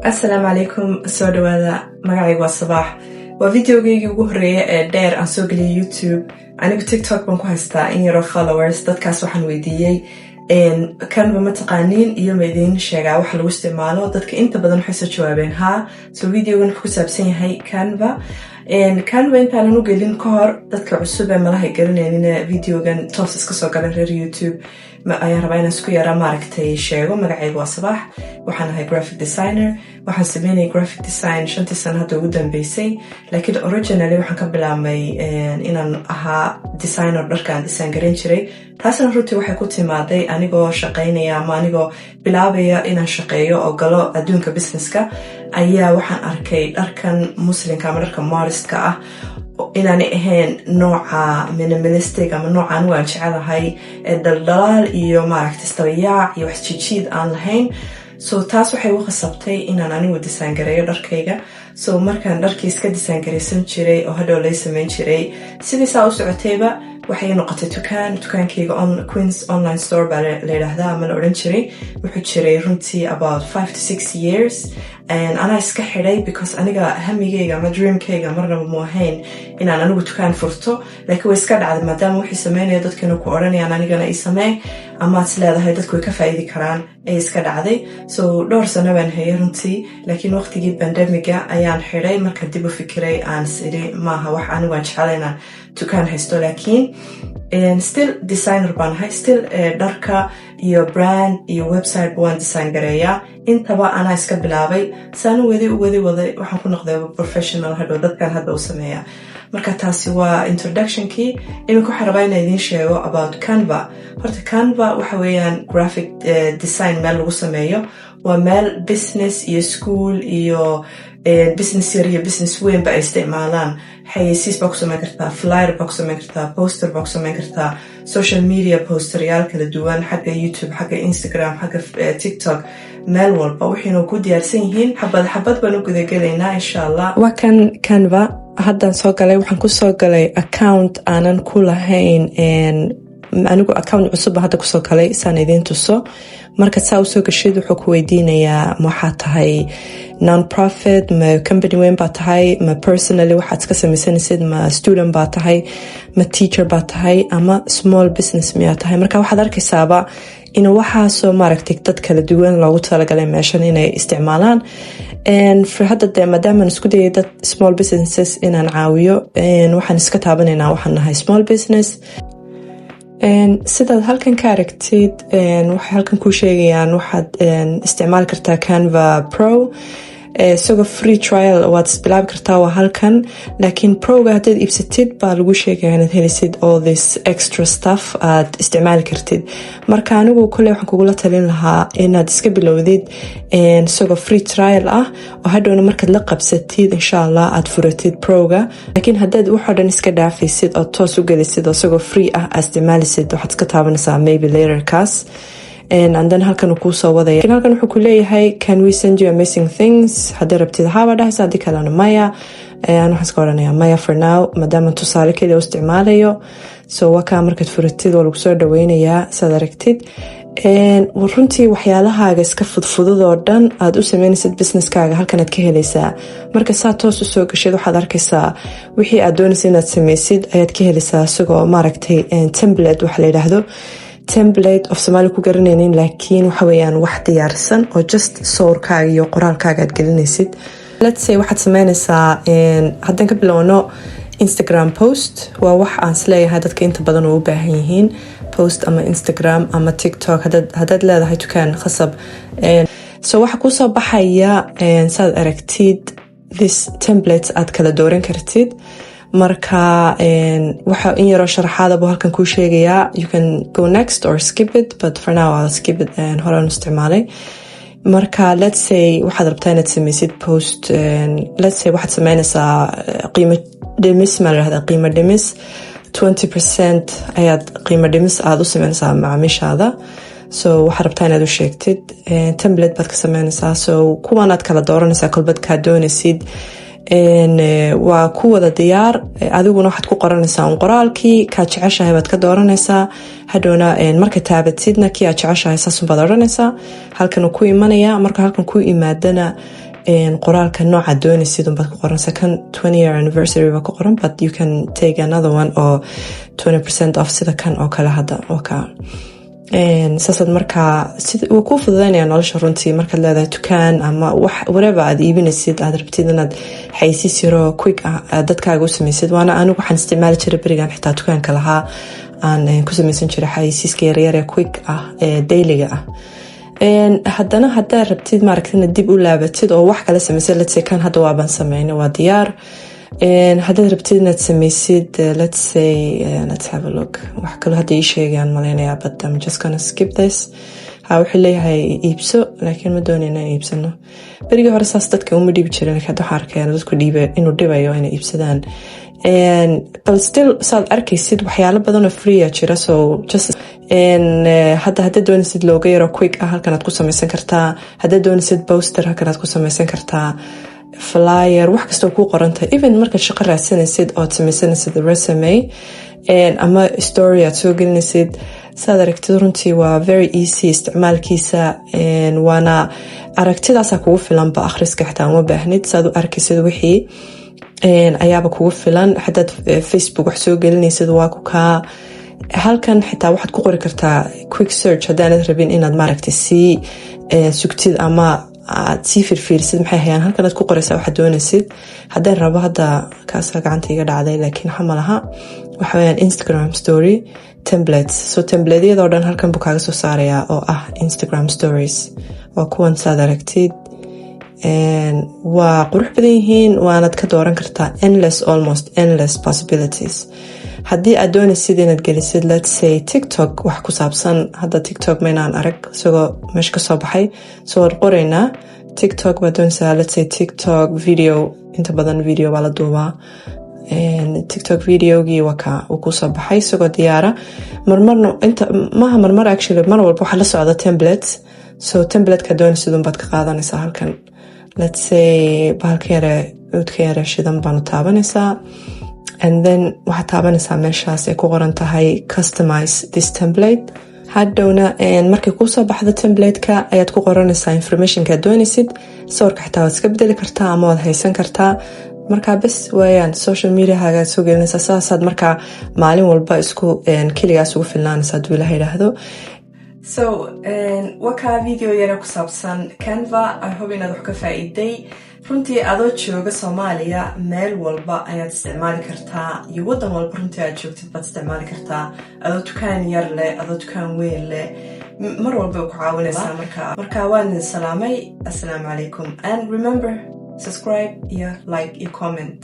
السلام عليكم soo dhawaada magacaygu waa Sabax waa videogeygii ugu horeeyay ee dheer aan soo galiyay YouTube anigu TikTok baan ku haystaa in yaro followers dadkaas waxaan weydiiyay Canva ma taqaaniin iyo ma idin sheegaa wax lagu isticmaalo dadka inta badan waxay soo jawaabeen ha so videogan wuxuu ku saabsan yahay Canva Canva intaan u gelin ka hor dadka cusub ee malaha garanaynin videogan toos iska soo galan reer YouTube ma ayaan rabaa inaan isku yara maaragtay sheego magacaygu waa Sabax waxaan ahay graphic designer waxaan sameynay graphic design 5 sano hadda ugu dambeysay laakiin originally waxaan ka bilaabmay inaan ahaa designer dharkaan design garan jiray taasna runtii waxay ku timaaday anigoo shaqaynaya ama anigoo bilaabaya inaan shaqeeyo oo galo adduunka businesska ayaa waxaan arkay dharkan muslimka ama dharka modestka ah inaanay ahayn nooca minimalistic ama noocan waan jecelahay daldalaal iyo maaragtay istabayaac iyo wax jijiid aan lahayn so taas waxay u khasabtay inaan anigu design gareeyo dharkayga so markaan dharkii iska design gareysan jiray oo hadhow lay samayn jiray sidii saa u socotayba waxay noqotay dukaankayga Queen's online store baa la yiraahdaa ama la oran jiray wuxuu jiray runtii about 5 to 6 years and ana iska xidhay because aniga hamigayga ama dreamkayga marnaba mu ahayn inaan anigu dukaan furto laakiin way iska dhacday maadaama wixii sameynaya dadkana ku oranayaan anigana ay sameey ama aad leedahay dadku way ka faa'iidi karaan ay iska dhacday so dhowr sano baan hayay runtii laakiin waqtigii pandemiga ayaan xidhay marka dib u fikiray aan siri maaha wax anigu aan jecelahay dukaan haysto laakiin still designer baan ahay still dharka iyo brand iyo website waan design gareeyaa intaba ana iska bilaabay saan wadi waxaan ku noqday professional hadhow dadkan hadda u sameeyaa marka taasi waa introductionkii imika waxaan rabaa inaan idiin sheego about Canva horta Canva waxa weeyaan graphic design meel lagu sameeyo waa meel business iyo school iyo business yar iyo business weyn ba ay isticmaalaan xayeysiis baa ku samayn kartaa flyer baa ku samayn kartaa poster baa ku samayn kartaa social media posteryaal kala duwan xagga YouTube xagga Instagram xagga TikTok meel walba waxayna ku diyaarsan yihiin xabad baan u gudagalaynaa insha Allah waa kan Canva haddan soo galay waxaan ku soo galay account aanan ku lahayn anigu account cusub hadda ku soo galay saan idin tuso marka saa u soo gashid wuxuu ku weydiinayaa waxa tahay non-profit ma company weyn baa tahay ma personally waxaad iska samaysanaysid ma student baa tahay ma teacher baa tahay ama small business miyaa tahay marka waxaad arkaysaaba in waxaasoo maaragtay dad kala duwan loogu talagalay meeshan inay isticmaalaan hadda dee maadaamaan isku dayay dad small businesses inaan caawiyo waxaan iska taabanaynaa waxaan nahay small business sidaad halkan ka aragtid waxay halkan ku sheegayaan waxaad isticmaali kartaa Canva Pro isagoo free trial waad isbilaabi kartaa waa halkan laakiin Pro-ga haddaad iibsatid baa lagu sheegaya inaad helisid all this extra stuff aad isticmaali kartid marka anigu kole waxaan kugula talin lahaa inaad iska bilowdid isagoo free trial ah oo hadhowna markaad la qabsatid insha Allah aad furatid Pro-ga laakiin haddaad wax oo dhan iska dhaafaysid oo toos u gelisid oo isagoo free ah aad isticmaalisid waxaad iska taabanaysaa maybe later kaas and then halkan uu ku soo wadaya halkan wuxuu ku leeyahay can we send you amazing things hadda rabtid haaba dhahaysa hadii kalena maya aan waxaan iska oranayaa maya for now maadaama tusaale kaliya u isticmaalayo so wakaa markaad furatid waa lagu soo dhaweynayaa saad aragtid runtii waxyaalahaaga iska fudfudud oo dhan aad u sameynaysid businesskaaga halkan aad ka helaysaa marka saa toos u soo gashid waxaad arkaysaa wixii aad doonaysid inaad samaysid ayaad ka helaysaa isagoo maaragtay template wax la yidhaahdo template of Somali ku garanaynin laakiin waxa weeyaan wax diyaarsan oo just sawirkaaga iyo qoraalkaaga aad gelinaysid let's say waxaad sameynaysaa haddan ka bilowno Instagram post waa wax aan isleeyahay dadka inta badan u baahan yihiin post ama Instagram ama TikTok haddaad leedahay dukaan khasab so waxa ku soo baxaya saad aragtid this templates aad kala dooran kartid marka waxa in yaro sharaxaada buu halkan ku sheegayaa you can go next or skip it but for now I'll skip it and horaan isticmaalay marka let's say waxaad rabtaa inaad samaysid post let's say waxaad sameynaysaa qiimo dhimis ma lahada qiimo dhimis 20% ayaad qiimo dhimis aad u sameynaysaa macaamiishaada so waxaad rabtaa inaad u sheegtid template baad ka sameynaysaa so kuwan aad kala dooranaysaa kolbad kaa doonaysid waa ku wada diyaar adiguna waxaad ku qoranaysaa qoraalkii ka jeceshahay baad ka dooranaysaa hadhowna marka taabatidna kii aad jeceshahay saasun baad oranaysaa halkan ku imanaya marka halkan ku imaadana qoraalka nooca doonaysid unbaad ku qoran second 20-year anniversary baa ku qoran but you can take another one oo 20% off sida kan oo kale hadda oo ka saasaad markaa wuu kuu fududaynaya nolosha runtii markaad leedahay dukaan ama whatever aad iibinaysid aad rabtid inaad xaysiis yaro quick ah dadkaaga u samaysid waana anigu waxaan isticmaali jiray berigan xitaa dukaanka lahaa aan ku samaysan jiray xaysiiska yaryar ee quick ah ee dayliga ah haddana haddaad rabtid maaragtay dib u laabatid oo wax kala samaysid let's say kan hadda waaban sameynay waa diyaar haddaad rabtid inaad samaysid let's say let's have a look wax kaloo hadda ii sheegayaan malaynayaa but I'm just gonna skip this wuxuu leeyahay iibso laakiin ma doonayna in iibsano berigii hore saas dadka uma dhiibi jirin laakiin hadda waxaan arkaya dadku inuu dhibayo inay iibsadaan but still saad arkaysid waxyaalo badan oo free jira so just haddaad doonaysid looga yaro quick ah halkan aad ku samaysan kartaa haddaad doonaysid poster halkan aad ku samaysan kartaa flyer wax kastoo kuu qorantahay even markaad shaqo raadsanaysid ood samaysanaysid resume ama story aad soo gelinaysid saad aragtid runtii waa very easy isticmaalkiisa waana aragtidaasa kugu filanba akhriska xitaa uma baahnid saad u arkaysid wixii ayaaba kugu filan haddaad Facebook wax soo gelinaysid waa ku kaa halkan xitaa waxaad ku qori kartaa quick search haddaanad rabin inaad maaragtay sii sugtid ama aad sii firfiirsid maxay hayaan halkan aad ku qoraysaa waxaad doonaysid haddaan rabo hadda kaasaa gacanta iga dhacday laakiin xamal aha waxa weyaan Instagram story templates so templateiyadoo dhan halkan buu kaaga soo saarayaa oo ah Instagram stories waa kuwan saad aragtid waa qurux badan yihiin waanad ka dooran kartaa almost endless possibilities haddii aad doonaysid inaad gelisid let's say TikTok wax ku saabsan hadda TikTok maynaan arag isagoo meesha ka soo baxay soo war qoraynaa TikTok baa doonaysaa let's say TikTok video inta badan video baa la duubaa TikTok videogii uu ku soo baxay isagoo diyaara marmarna inta maaha marmar actually mar walba waxaa la socda templates so templateka doonaysid unbaad ka qaadanaysaa halkan let's say bahalka yare shidan baanu taabanaysaa and then waxaad taabanaysaa meeshaas ay ku qoran tahay customize this template hadhowna markay kuu soo baxdo templateka ayaad ku qoranaysaa informationkaad doonaysid sawirka xitaa waad iska bedeli kartaa ama waad haysan kartaa markaa bes waayaan social mediahagaad soo gelinaysaa saasaad markaa maalin walba isku keligaas ugu filnaanaysaa haduu ilaha yidhaahdo so wakaa video yare ku saabsan Canva I hope inaad wax ka faa'iiday runtii adoo jooga Soomaaliya meel walba ayaad isticmaali kartaa iyo wadan walba runtii aad joogtid baad isticmaali kartaa adoo dukaan yar leh adoo dukaan weyn leh mar walba ku caawinaysaa markaa waan idin salaamay assalaamu calaykum and remember subscribe iyo like iyo comment